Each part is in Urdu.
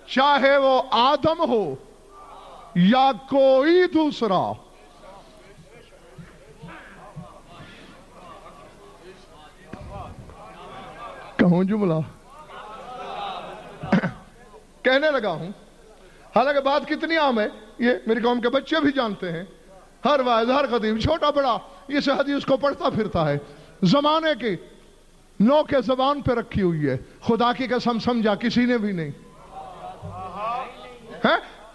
چاہے وہ آدم ہو یا کوئی دوسرا. کہوں جملہ کہنے لگا ہوں، حالانکہ بات کتنی عام ہے، یہ میری قوم کے بچے بھی جانتے ہیں. ہر واعظ، ہر خطیب، چھوٹا بڑا اس حدیث کو پڑھتا پھرتا ہے. زمانے کی نو کے زبان پہ رکھی ہوئی ہے. خدا کی قسم سمجھا کسی نے بھی نہیں.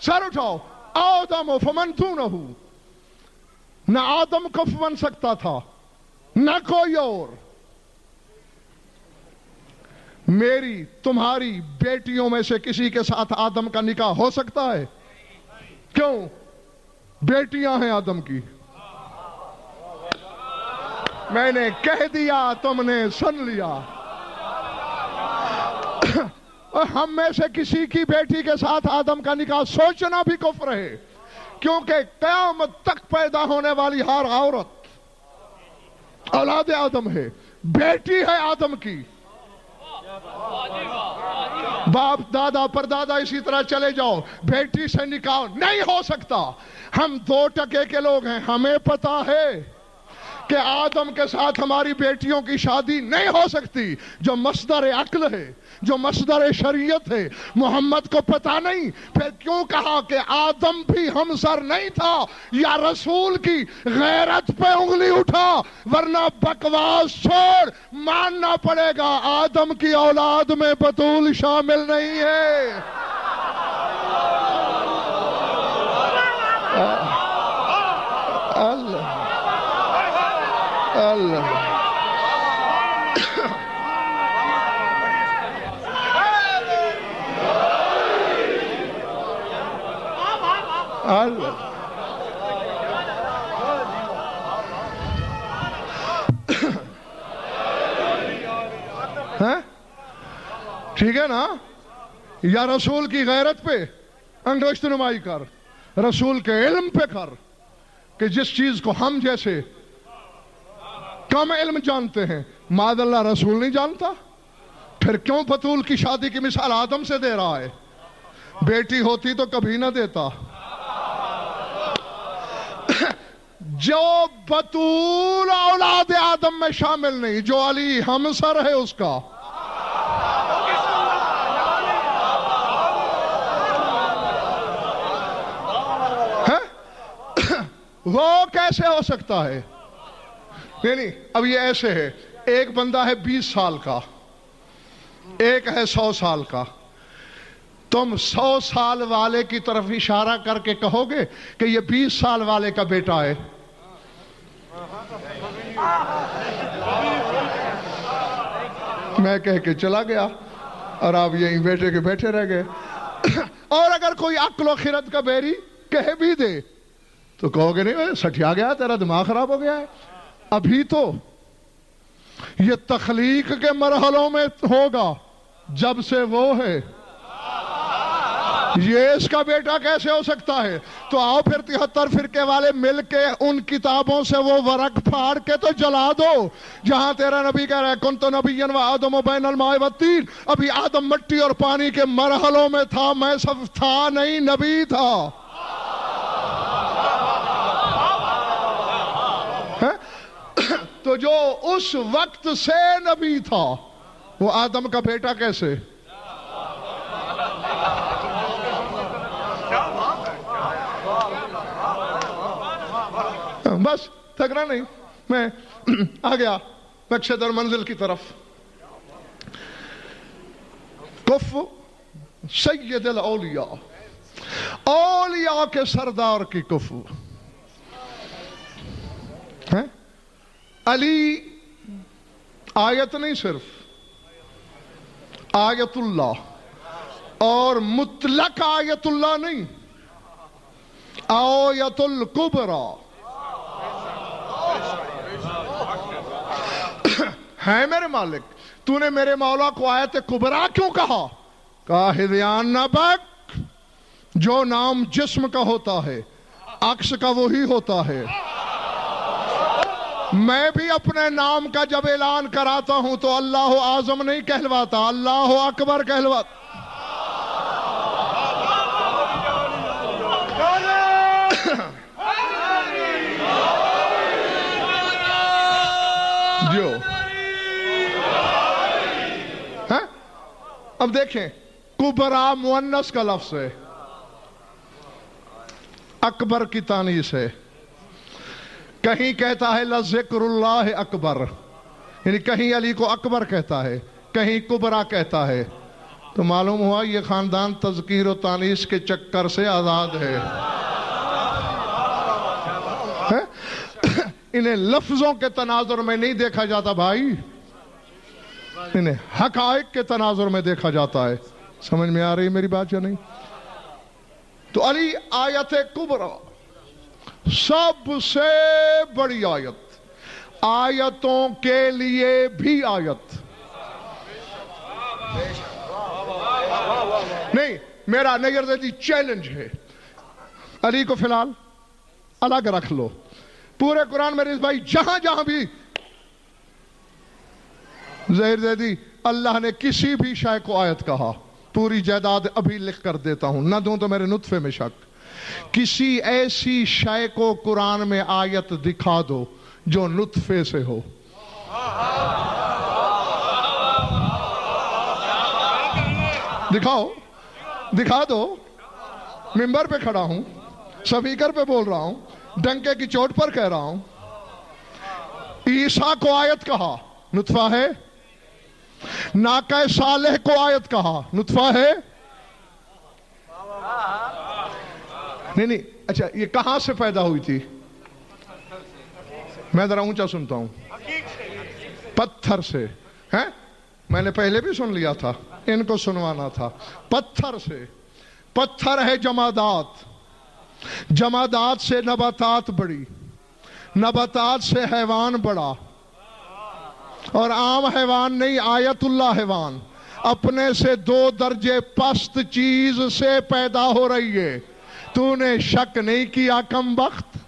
سر اٹھاؤ. آدم و فمن دونہ، نہ آدم کف بن سکتا تھا نہ کوئی اور. میری تمہاری بیٹیوں میں سے کسی کے ساتھ آدم کا نکاح ہو سکتا ہے؟ کیوں؟ بیٹیاں ہیں آدم کی. میں نے کہہ دیا، تم نے سن لیا. اور ہم میں سے کسی کی بیٹی کے ساتھ آدم کا نکاح سوچنا بھی کفر ہے، کیونکہ قیامت تک پیدا ہونے والی ہر عورت اولاد آدم ہے، بیٹی ہے آدم کی. باپ دادا پردادا اسی طرح چلے جاؤ، بیٹی سے نکاح نہیں ہو سکتا. ہم 2% کے لوگ ہیں، ہمیں پتا ہے کہ آدم کے ساتھ ہماری بیٹیوں کی شادی نہیں ہو سکتی، جو مصدر عقل ہے، جو مصدر شریعت ہے. محمد کو پتا نہیں، پھر کیوں کہا کہ آدم بھی ہمسر نہیں تھا؟ یا رسول کی غیرت پہ انگلی اٹھا، ورنہ بکواس چھوڑ. ماننا پڑے گا آدم کی اولاد میں بطول شامل نہیں ہے. اللہ اللہ اللہ. ٹھیک ہے نا؟ یا رسول کی غیرت پہ انگشت نمائی کر، رسول کے علم پہ کر، کہ جس چیز کو ہم جیسے کم علم جانتے ہیں معاذ اللہ رسول نہیں جانتا. پھر کیوں بطول کی شادی کی مثال آدم سے دے رہا ہے؟ بیٹی ہوتی تو کبھی نہ دیتا. جو بطول اولاد آدم میں شامل نہیں، جو علی ہمسر ہے اس کا. وہ کیسے ہو سکتا ہے؟ نہیں، اب یہ ایسے ہے، ایک بندہ ہے 20 سال کا، ایک ہے 100 سال کا. تم 100 سال والے کی طرف اشارہ کر کے کہو گے کہ یہ 20 سال والے کا بیٹا ہے. میں کہہ کے چلا گیا اور آپ یہیں بیٹے کے بیٹھے رہ گئے. اور اگر کوئی عقل و خرد کا بیری کہہ بھی دے تو کہو گے نہیں سٹیا گیا، تیرا دماغ خراب ہو گیا ہے. ابھی تو یہ تخلیق کے مرحلوں میں ہوگا، جب سے وہ ہے یہ اس کا بیٹا کیسے ہو سکتا ہے؟ تو آؤ پھر 73 فرقے والے مل کے ان کتابوں سے وہ ورق پھاڑ کے تو جلا دو جہاں تیرا نبی کہہ رہا ہے کنت نبیا و آدم بین الماء والطین. ابھی آدم مٹی اور پانی کے مرحلوں میں تھا، میں سب تھا نہیں، نبی تھا. تو جو اس وقت سے نبی تھا وہ آدم کا بیٹا کیسے؟ بس تھکنا نہیں، میں آ گیا مقصد اور منزل کی طرف. کف سید الاولیاء، اولیاء کے سردار کی کف. علی آیت نہیں، صرف آیت اللہ، اور مطلق آیت اللہ نہیں، آیت الکبریٰ ہے. میرے مالک تو نے میرے مولا کو آیت کبریٰ کیوں کہا؟ کہا ہذیان نبک، جو نام جسم کا ہوتا ہے عکس کا وہی ہوتا ہے. میں بھی اپنے نام کا جب اعلان کراتا ہوں تو اللہ اعظم نہیں کہلواتا، اللہ اکبر کہلواتا. اب دیکھیں کبرا مؤنث کا لفظ ہے، اکبر کی تانیث ہے، کہیں کہتا ہے لذکر اللہ اکبر، یعنی کہیں علی کو اکبر کہتا ہے، کہیں کبرا کہتا ہے، تو معلوم ہوا یہ خاندان تذکیر و تانیث کے چکر سے آزاد ہے۔ انہیں لفظوں کے تناظر میں نہیں دیکھا جاتا بھائی، انہیں حقائق کے تناظر میں دیکھا جاتا ہے۔ سمجھ میں آ رہی میری بات یا نہیں؟ تو علی آیت کبرا سب سے بڑی آیت، آیتوں کے لیے بھی آیت نہیں، میرا نیر زیدی چیلنج ہے، علی کو فی الحال الگ رکھ لو، پورے قرآن میں بھائی جہاں جہاں بھی ظہیر زیدی اللہ نے کسی بھی شے کو آیت کہا، پوری جائیداد ابھی لکھ کر دیتا ہوں، نہ دوں تو میرے نطفے میں شک، کسی ایسی شے کو قرآن میں آیت دکھا دو جو نطفے سے ہو۔ دکھاؤ، دکھا دو، ممبر پہ کھڑا ہوں، سپیکر پہ بول رہا ہوں، ڈنکے کی چوٹ پر کہہ رہا ہوں، عیسیٰ کو آیت کہا نطفہ ہے، ناقہ صالح کو آیت کہا نطفہ ہے، نہیں اچھا یہ کہاں سے پیدا ہوئی تھی؟ میں ذرا اونچا سنتا ہوں، پتھر سے، ہیں میں نے پہلے بھی سن لیا تھا، ان کو سنوانا تھا، پتھر سے، پتھر ہے جمادات، جمادات سے نباتات بڑی، نباتات سے حیوان بڑا، اور عام حیوان نہیں، آیت اللہ حیوان، اپنے سے 2 درجے پست چیز سے پیدا ہو رہی ہے، تو نے شک نہیں کیا کم بخت؟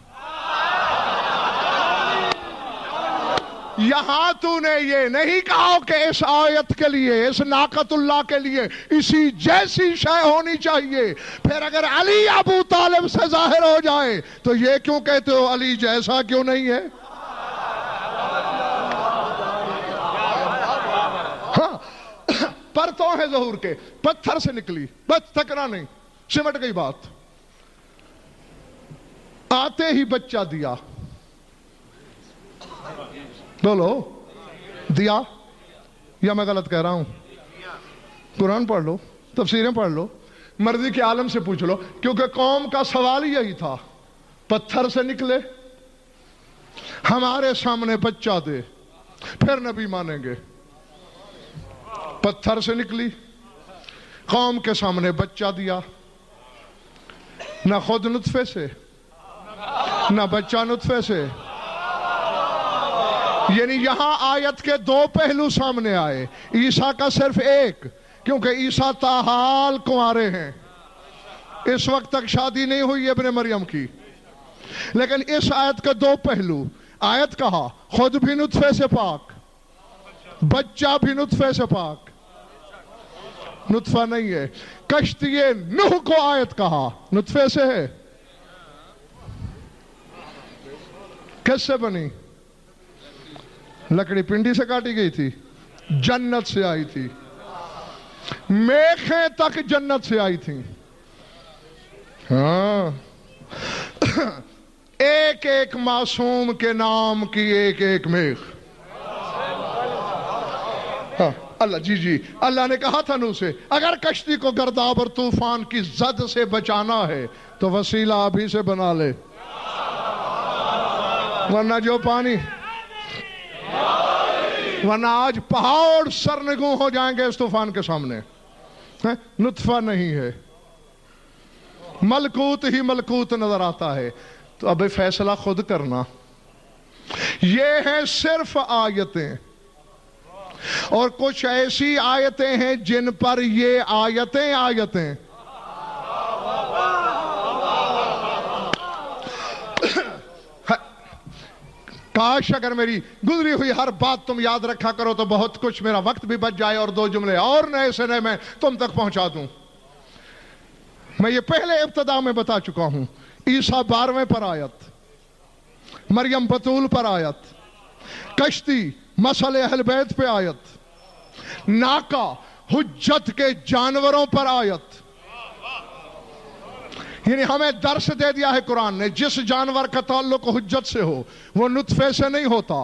یہاں تو نے یہ نہیں کہا کہ اس آیت کے لیے، اس ناقت اللہ کے لیے اسی جیسی شے ہونی چاہیے، پھر اگر علی ابو طالب سے ظاہر ہو جائے تو یہ کیوں کہتے ہو علی جیسا کیوں نہیں ہے؟ ہاں پرتوں ہیں ظہور کے، پتھر سے نکلی، بس تکرا نہیں، سمٹ گئی بات، آتے ہی بچہ دیا، بولو دیا یا میں غلط کہہ رہا ہوں؟ قرآن پڑھ لو، تفسیریں پڑھ لو، مرضی کے عالم سے پوچھ لو، کیونکہ قوم کا سوال یہی تھا، پتھر سے نکلے، ہمارے سامنے بچہ دے پھر نبی مانیں گے، پتھر سے نکلی، قوم کے سامنے بچہ دیا، نہ خود نطفے سے نہ بچہ نطفے سے، یعنی یہاں آیت کے 2 پہلو سامنے آئے، عیسیٰ کا صرف ایک، کیونکہ عیسیٰ تاحال کنوارے ہیں، اس وقت تک شادی نہیں ہوئی ابن مریم کی، لیکن اس آیت کے 2 پہلو، آیت کہا خود بھی نطفے سے پاک، بچہ بھی نطفے سے پاک، نطفہ نہیں ہے، کشتی نوح کو آیت کہا نطفے سے ہے، کس سے بنی؟ لکڑی پنڈی سے کاٹی گئی تھی، جنت سے آئی تھی، میخیں تک جنت سے آئی تھیں، ہاں ایک ایک معصوم کے نام کی ایک ایک میخ، ہاں اللہ جی اللہ نے کہا تھا نوح سے اگر کشتی کو گرداب اور طوفان کی زد سے بچانا ہے تو وسیلہ ابھی سے بنا لے، ورنہ جو پانی، ورنہ آج پہاڑ سرنگوں ہو جائیں گے اس طوفان کے سامنے، نطفہ نہیں ہے، ملکوت ہی ملکوت نظر آتا ہے، تو اب فیصلہ خود کرنا، یہ ہیں صرف آیتیں، اور کچھ ایسی آیتیں ہیں جن پر یہ آیتیں کاش اگر میری گزری ہوئی ہر بات تم یاد رکھا کرو تو بہت کچھ میرا وقت بھی بچ جائے اور 2 جملے اور نئے سے نئے میں تم تک پہنچا دوں۔ میں یہ پہلے ابتدا میں بتا چکا ہوں، عیسیٰ 12ویں پر آیت، مریم بطول پر آیت، کشتی مسئلہ اہل بیت پہ آیت، ناکہ حجت کے جانوروں پر آیت. یعنی ہمیں درس دے دیا ہے قرآن نے، جس جانور کا تعلق حجت سے ہو وہ نطفے سے نہیں ہوتا.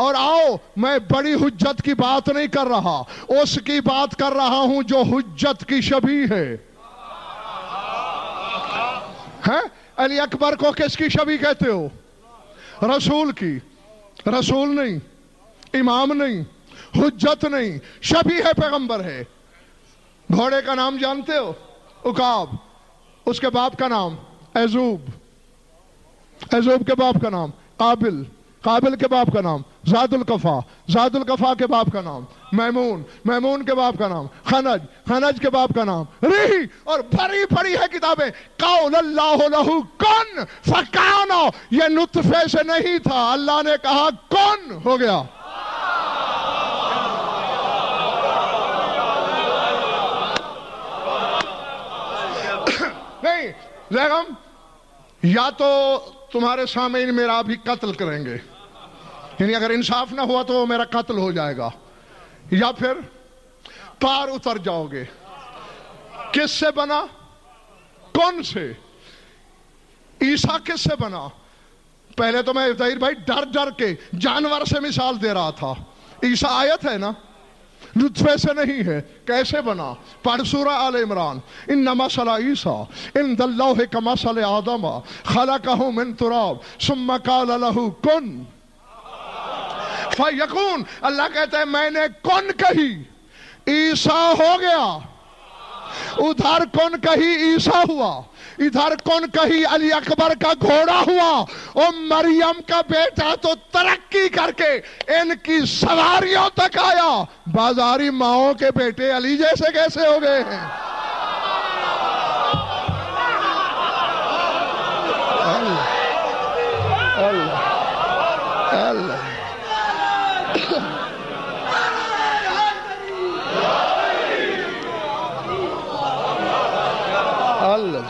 اور آؤ، میں بڑی حجت کی بات نہیں کر رہا، اس کی بات کر رہا ہوں جو حجت کی شبیہ ہے. علی اکبر کو کس کی شبیہ کہتے ہو؟ رسول کی. رسول نہیں، امام نہیں، حجت نہیں، شبیہ ہے، پیغمبر ہے. گھوڑے کا نام جانتے ہو؟ عقاب. اس کے باپ کا نام ایزوب. ایزوب کے باپ کا نام قابل. قابل کے باپ کا نام زاد القفا. زاد القفا کے باپ کا نام میمون. میمون کے باپ کا نام خنج. خنج کے باپ کا نام ریح. اور بڑی بڑی ہے کتابیں. قول اللہ لہ کن فکان. یہ نطفے سے نہیں تھا، اللہ نے کہا کن، ہو گیا. نہیں زیغم، یا تو تمہارے سامعین میرا بھی قتل کریں گے، یعنی اگر انصاف نہ ہوا تو میرا قتل ہو جائے گا، یا پھر پار اتر جاؤ گے. کس سے بنا؟ کون سے؟ عیسیٰ کس سے بنا؟ پہلے تو میں ظاہر بھائی ڈر کے جانور سے مثال دے رہا تھا. عیسیٰ آیت ہے نا، نطفے سے نہیں ہے. کیسے بنا؟ پڑھ سورہ آل عمران. ان مثل عیسیٰ عند اللہ کمثل آدم خلقہ من تراب ثم قال لہ کن فیکون. اللہ کہتا ہے میں نے کن کہی، عیسیٰ ہو گیا. ادھر کن کہی عیسیٰ ہوا، ادھر کن کہی علی اکبر کا گھوڑا ہوا. اور مریم کا بیٹا تو ترقی کر کے ان کی سواریوں تک آیا. بازاری ماؤں کے بیٹے علی جیسے کیسے ہو گئے ہیں؟ اللہ اللہ اللہ. اللہ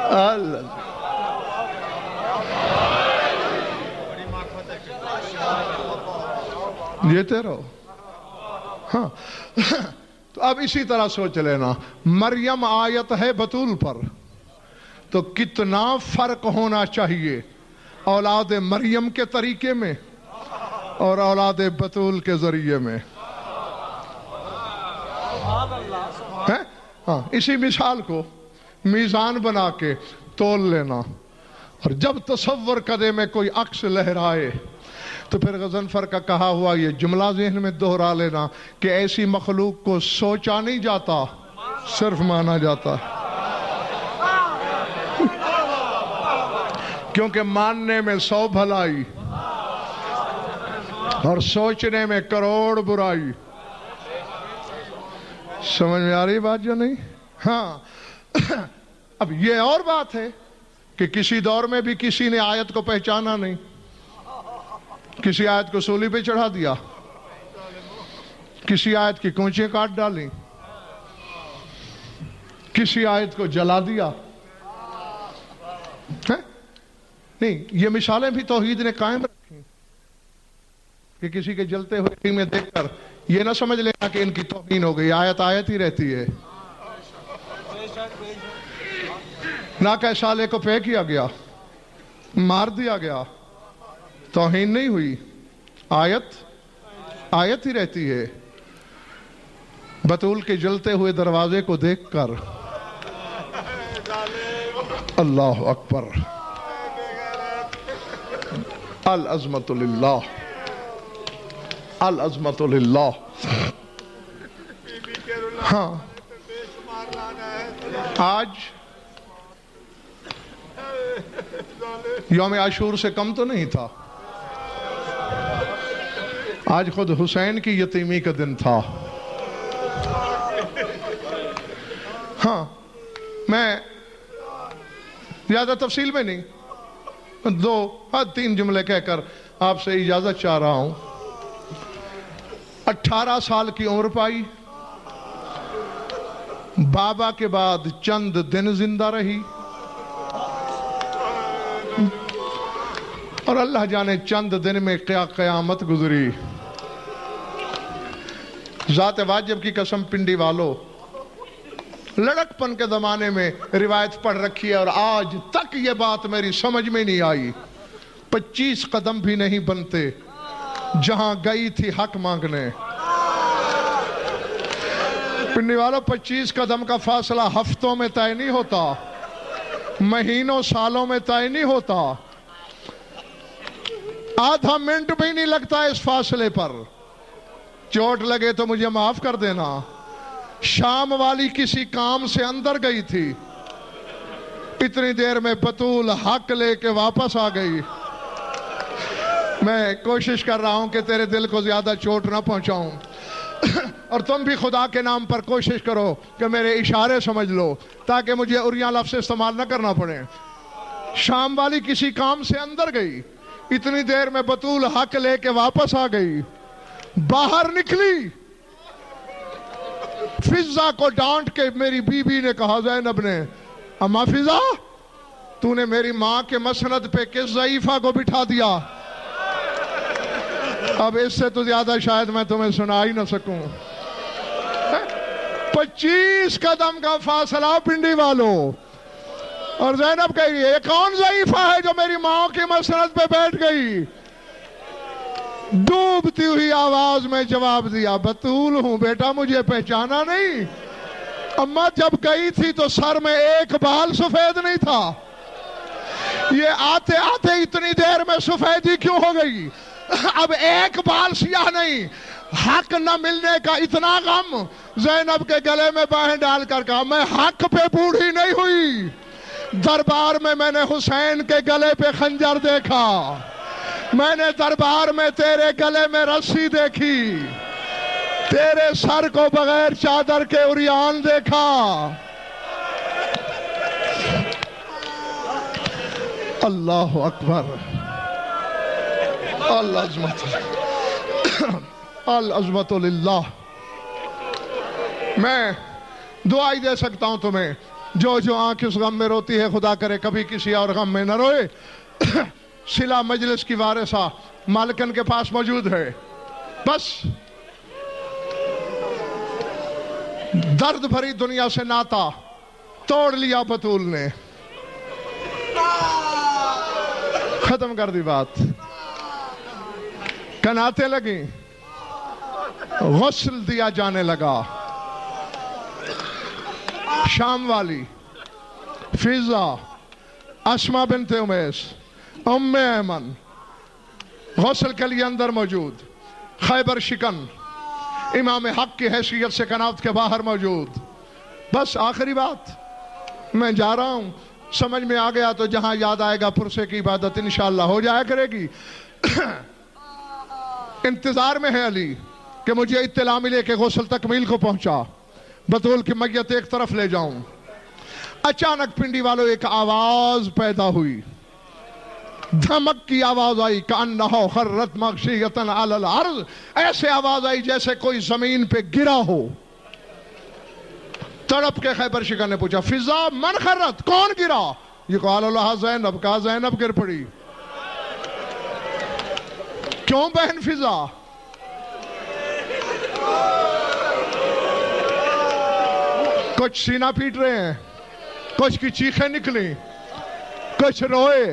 اللہ. لیتے رہو. ہاں تو اب اسی طرح سوچ لینا، مریم آیت ہے بطول پر، تو کتنا فرق ہونا چاہیے اولاد مریم کے طریقے میں اور اولاد بطول کے ذریعے میں. ہاں اسی مثال کو میزان بنا کے تول لینا، اور جب تصور قدے میں کوئی عکس لہرائے تو پھر غضنفر کا کہا ہوا یہ جملہ ذہن میں دہرا لینا کہ ایسی مخلوق کو سوچا نہیں جاتا، صرف مانا جاتا. کیونکہ ماننے میں 100 بھلائی اور سوچنے میں کروڑ برائی. سمجھ میں آ رہی بات جو نہیں؟ ہاں. اب یہ اور بات ہے کہ کسی دور میں بھی کسی نے آیت کو پہچانا نہیں، کسی آیت کو سولی پہ چڑھا دیا، کسی آیت کی کونچیں کاٹ ڈالیں، کسی آیت کو جلا دیا. نہیں، یہ مثالیں بھی توحید نے قائم رکھی کہ کسی کے جلتے ہوئے میں دیکھ کر یہ نہ سمجھ لینا کہ ان کی توہین ہو گئی. آیت آیت ہی رہتی ہے. ناکہ سالے کو پے کیا گیا، مار دیا گیا، توہین نہیں ہوئی، آیت آیت ہی رہتی ہے. بطول کے جلتے ہوئے دروازے کو دیکھ کر اللہ اکبر، العظمت للہ، العظمت للہ. ہاں آج یوم عاشور سے کم تو نہیں تھا، آج خود حسین کی یتیمی کا دن تھا. ہاں میں زیادہ تفصیل میں نہیں، 2-3 جملے کہہ کر آپ سے اجازت چاہ رہا ہوں. 18 سال کی عمر پائی، بابا کے بعد چند دن زندہ رہی، اور اللہ جانے چند دن میں کیا قیامت گزری. ذات واجب کی قسم پنڈی والو، لڑکپن کے زمانے میں روایت پڑھ رکھی ہے اور آج تک یہ بات میری سمجھ میں نہیں آئی، 25 قدم بھی نہیں بنتے جہاں گئی تھی حق مانگنے۔ پنڈی والوں 25 قدم کا فاصلہ ہفتوں میں طے نہیں ہوتا، مہینوں سالوں میں طے نہیں ہوتا، آدھا منٹ بھی نہیں لگتا اس فاصلے پر۔ چوٹ لگے تو مجھے معاف کر دینا، شام والی کسی کام سے اندر گئی تھی، اتنی دیر میں بطول حق لے کے واپس آ گئی۔ میں کوشش کر رہا ہوں کہ تیرے دل کو زیادہ چوٹ نہ پہنچاؤں، اور تم بھی خدا کے نام پر کوشش کرو کہ میرے اشارے سمجھ لو تاکہ مجھے اریاں لفظ استعمال نہ کرنا پڑے۔ شام والی کسی کام سے اندر گئی، اتنی دیر میں بطول حق لے کے واپس آ گئی، باہر نکلی، فضا کو ڈانٹ کے میری بیوی نے کہا، زینب نے، اما فضا تو نے میری ماں کے مسند پہ کس ضعیفہ کو بٹھا دیا؟ اب اس سے تو زیادہ شاید میں تمہیں سنا ہی نہ سکوں۔ 25 قدم کا فاصلہ پنڈی والوں، اور زینب کہی یہ کون ضعیفہ ہے جو میری ماں کی مسند پہ بیٹھ گئی؟ ڈوبتی ہوئی آواز میں جواب دیا، بطول ہوں بیٹا، مجھے پہچانا نہیں؟ اماں جب گئی تھی تو سر میں ایک بال سفید نہیں تھا، یہ آتے آتے اتنی دیر میں سفیدی کیوں ہو گئی؟ اب ایک بال سیاہ نہیں، حق نہ ملنے کا اتنا غم، زینب کے گلے میں باہیں ڈال کر کہا، میں حق پہ بوڑھی نہیں ہوئی، دربار میں نے حسین کے گلے پہ خنجر دیکھا، میں نے دربار میں تیرے گلے میں رسی دیکھی، تیرے سر کو بغیر چادر کے عریان دیکھا۔ اللہ اکبر، العظمت للہ۔ میں دعا ہی دے سکتا ہوں تمہیں، جو آنکھ اس غم میں روتی ہے خدا کرے کبھی کسی اور غم میں نہ روئے۔ صلہ مجلس کی وارثہ مالکن کے پاس موجود ہے، بس درد بھری دنیا سے ناتا توڑ لیا بطول نے، ختم کر دی بات، کناتے لگیں، غسل دیا جانے لگا۔ شام والی فضا، اسما بنت امیس، ام ایمن غسل کے لیے اندر موجود، خیبر شکن امام حق کی حیثیت سے کنات کے باہر موجود۔ بس آخری بات، میں جا رہا ہوں، سمجھ میں آ گیا تو جہاں یاد آئے گا پرسے کی عبادت انشاءاللہ ہو جایا کرے گی۔ انتظار میں ہے علی کہ مجھے اطلاع ملے کہ غسل تکمیل کو پہنچا، بطول کی میت ایک طرف لے جاؤں۔ اچانک پنڈی والوں ایک آواز پیدا ہوئی، دھمک کی آواز آئی، کأنہا خرت مغشیۃ علی الارض، ایسے آواز آئی جیسے کوئی زمین پہ گرا ہو۔ تڑپ کے خیبر شکن نے پوچھا، فضا من خرت، کون گرا؟ یہ قال اللہ زینب، کہا زینب گر پڑی۔ کیوں بہن فضا؟ کچھ سینہ پیٹ رہے ہیں، کچھ کی چیخیں نکلیں، کچھ روئے،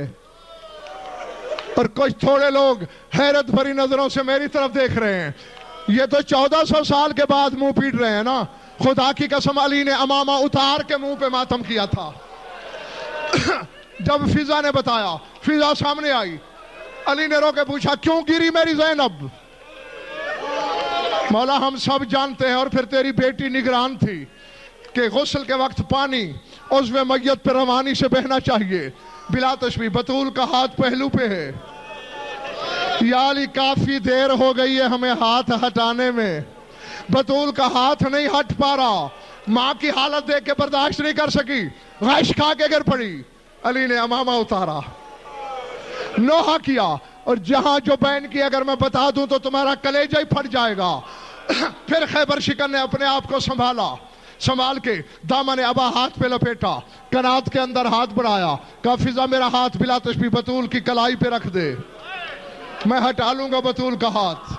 اور کچھ تھوڑے لوگ حیرت بھری نظروں سے میری طرف دیکھ رہے ہیں۔ یہ تو 1400 سال کے بعد منہ پیٹ رہے ہیں نا۔ خدا کی قسم علی نے امامہ اتار کے منہ پہ ماتم کیا تھا۔ جب فضا نے بتایا، فضا سامنے آئی، علی نے رو کے پوچھا، کیوں گری میری زینب؟ مولا ہم سب جانتے ہیں، اور پھر تیری بیٹی نگران تھی کہ غسل کے وقت پانی عضو میت پہ روانی سے بہنا چاہیے۔ بلا تشبیہ بطول کا ہاتھ پہلو پہ ہے۔ یا علی کافی دیر ہو گئی ہے ہمیں ہاتھ ہٹانے میں، بطول کا ہاتھ نہیں ہٹ پا رہا، ماں کی حالت دیکھ کے برداشت نہیں کر سکی، غش کھا کے گر پڑی۔ علی نے امامہ اتارا، نوحہ کیا، اور جہاں جو بین کی اگر میں بتا دوں تو تمہارا کلیجہ ہی پھٹ جائے گا۔ پھر خیبر شکن نے اپنے آپ کو سنبھال کے دامن ابا ہاتھ پہ لپیٹا، کنات کے اندر ہاتھ بڑھایا، کہا فضا میرا ہاتھ بلا تشبیہ بطول کی کلائی پہ رکھ دے، میں ہٹا لوں گا بطول کا ہاتھ۔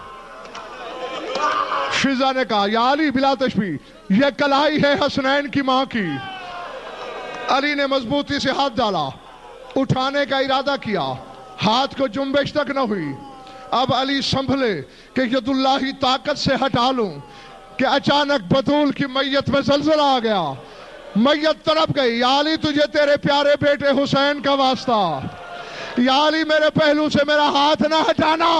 فضا نے کہا یا علی بلا تشبیہ یہ کلائی ہے حسنین کی ماں کی۔ علی نے مضبوطی سے ہاتھ ڈالا، اٹھانے کا ارادہ کیا، ہاتھ کو جنبش تک نہ ہوئی۔ اب علی سنبھلے کہ ید اللہ طاقت سے ہٹا لوں کہ اچانک بطول کی میت میں زلزلہ آ گیا، میت تڑپ گئی۔ یا علی تجھے تیرے پیارے بیٹے حسین کا واسطہ، یا علی میرے پہلو سے میرا ہاتھ نہ ہٹانا۔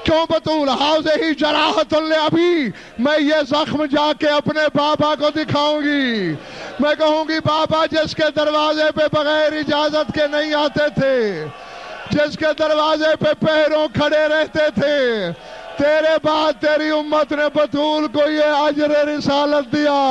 کیوں بطول؟ حاضہ ہی جراحت لابی، میں یہ زخم جا کے اپنے بابا کو دکھاؤں گی، میں کہوں گی بابا جس کے دروازے پہ بغیر اجازت کے نہیں آتے تھے، جس کے دروازے پہ پیروں کھڑے رہتے تھے، تیرے بعد تیری امت نے بطول کو یہ اجر رسالت دیا۔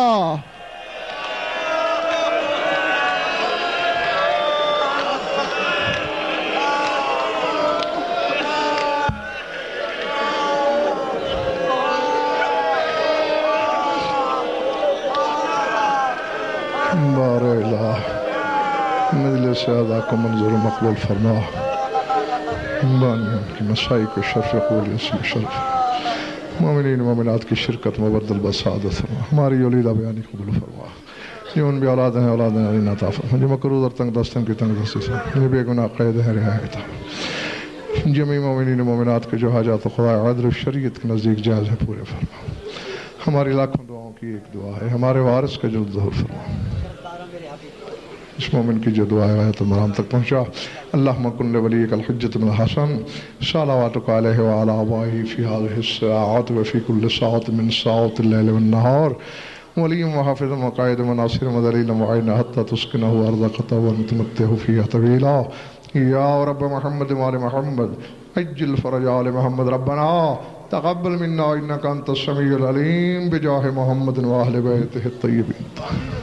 بار الہ مجلس اعلیٰ کو منظور مقبول فرما، بانیان کی مسائی کو شرف قولی اسم شرف، مومنین مومنات کی شرکت مبدل بسعادت فرما، ہماری ولیدہ بیانی قبول فرما، جو ان بھی اولادیں ہیں اولادیں علی نعطا فرما، جو مقروض اور تنگ دستن کی تنگ دستی سے، جو بے گناہ قید ہے رہایتا، جمعی مومنین مومنات کے جو حاجات خدا عدل و شریعت کے نزدیک جائز ہیں پورے فرما۔ ہماری لاکھوں دعاؤں کی ایک دعا ہے، ہمارے وارث کا جلد ظہور فرما، اس مومن کی جو دعا ہے تو مرام تک پہنچا۔ اللہم کن لولیک الحجت بن الحسن صلواتک علیہ وعلی آبائہ فی هذه الساعات وفی کل ساعت من ساعات اللیل والنہار، ولی وحافظ وقائد وناصر ودلیل معین حتی تسکنہ ارضک وانتمتہ فیہ طویلا۔ یا رب محمد وآل محمد عجل فرج آل محمد، ربنا تقبل منا انک انت السمیع العلیم بجاہ محمد وآل بیتہ الطیبین۔